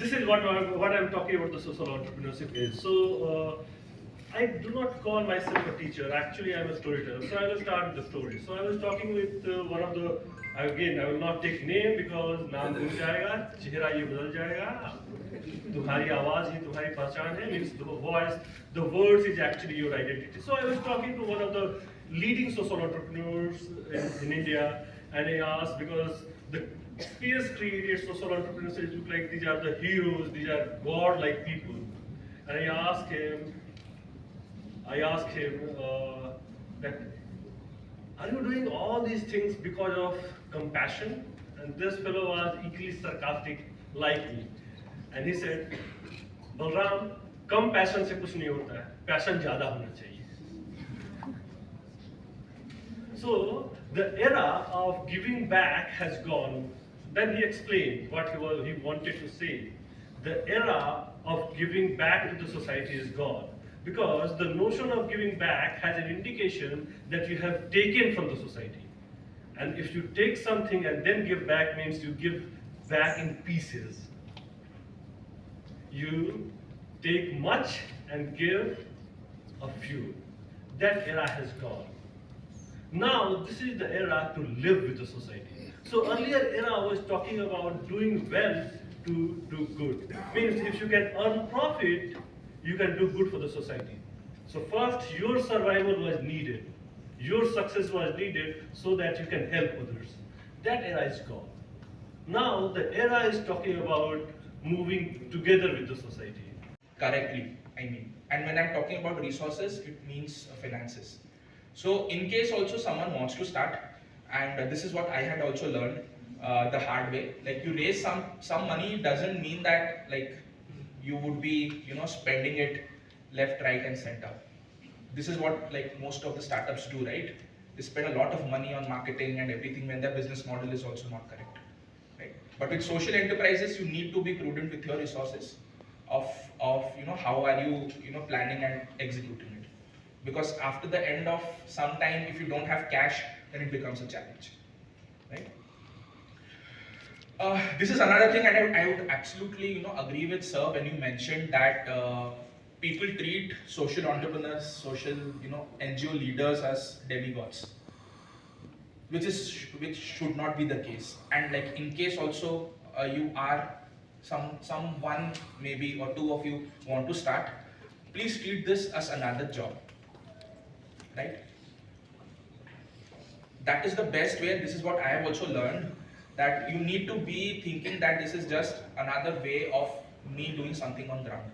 this is what I'm talking about the social entrepreneurship is. So I do not call myself a teacher. Actually, I'm a storyteller. So I will start with the story. So I was talking with one of the, again, I will not take name because नाम भूल जाएगा, चेहरा ये बदल जाएगा. तुम्हारी आवाज ही तुम्हारी पहचान है. Means the voice, the words is actually your identity. So I was talking to one of the leading social entrepreneurs in India, and I asked, because the experience created social entrepreneurs look like these are the heroes, these are god-like people, and I asked him that, are you doing all these things because of compassion? And this fellow was equally sarcastic like me, and he said, Balram, come passion से कुछ नहीं होता है, passion ज्यादा होना चाहिए. So the era of giving back has gone. Then he explained what he wanted to say. The era of giving back to the society is gone, because the notion of giving back has an indication that you have taken from the society. And if you take something and then give back, means you give back in pieces. You take much and give a few. That era has gone. Now this is the era to live with the society. So earlier era was talking about doing well to do good. Means if you can earn profit, you can do good for the society. So first your survival was needed. Your success was needed so that you can help others. That era is gone. Now the era is talking about moving together with the society. Correctly, I mean. And when I'm talking about resources, it means finances. So in case also someone wants to start, and this is what I had also learned the hard way, like you raise some money doesn't mean that like you would be spending it left, right and center. This is what like most of the startups do, right? They spend a lot of money on marketing and everything when their business model is also not correct, right? But with social enterprises, you need to be prudent with your resources of how are you planning and executing it, because after the end of some time, if you don't have cash, then it becomes a challenge, right? This is another thing, and I would absolutely agree with Sir when you mentioned that people treat social entrepreneurs, social NGO leaders as demigods, which should not be the case. And like in case also you are someone, maybe or two of you want to start, please treat this as another job, right? That is the best way. This is what I have also learned, that you need to be thinking that this is just another way of me doing something on ground,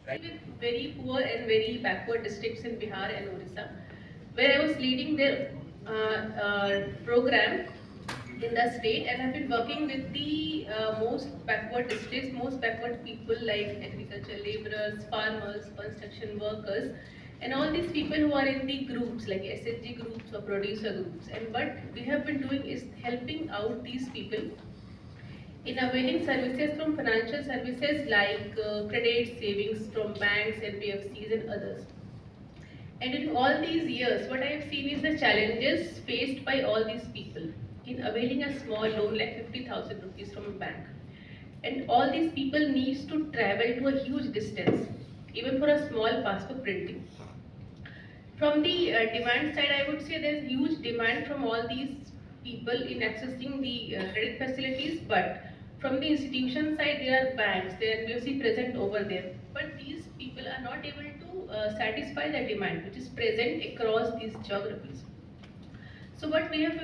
right? With very poor and very backward districts in Bihar and Orissa, where I was leading their program in the state, and I've been working with the most backward districts, most backward people like agriculture laborers, farmers, construction workers, and all these people who are in the groups like SHG groups or producer groups. And what we have been doing is helping out these people in availing services from financial services like credit, savings from banks, NBFCs and others. And in all these years, what I have seen is the challenges faced by all these people in availing a small loan like 50,000 rupees from a bank. And all these people needs to travel to a huge distance, even for a small passbook printing. From the demand side, I would say there's huge demand from all these people in accessing the credit facilities, but from the institution side, there are banks, there are NBFC present over there. But these people are not able to satisfy the demand which is present across these geographies. So what we have,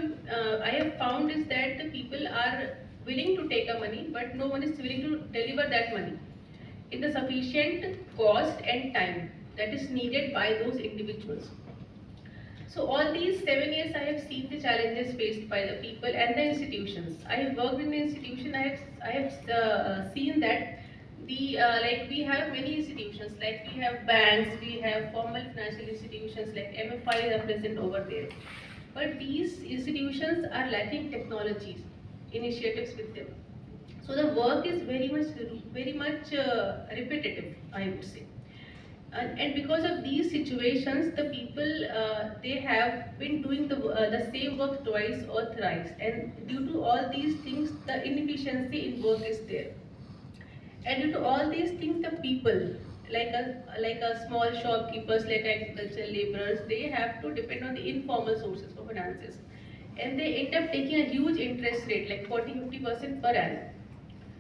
I have found is that the people are willing to take a money, but no one is willing to deliver that money in the sufficient cost and time that is needed by those individuals. So all these 7 years I have seen the challenges faced by the people and the institutions. I have worked in the institution, I have seen that the like we have many institutions, like we have banks, we have formal financial institutions like MFI are present over there. But these institutions are lacking technologies, initiatives with them. So the work is very much repetitive, I would say. And because of these situations, the people they have been doing the same work twice or thrice, and due to all these things, the inefficiency in work is there. And due to all these things, the people, like a small shopkeepers, like agricultural laborers, they have to depend on the informal sources for finances, and they end up taking a huge interest rate, like 40-50% per annum.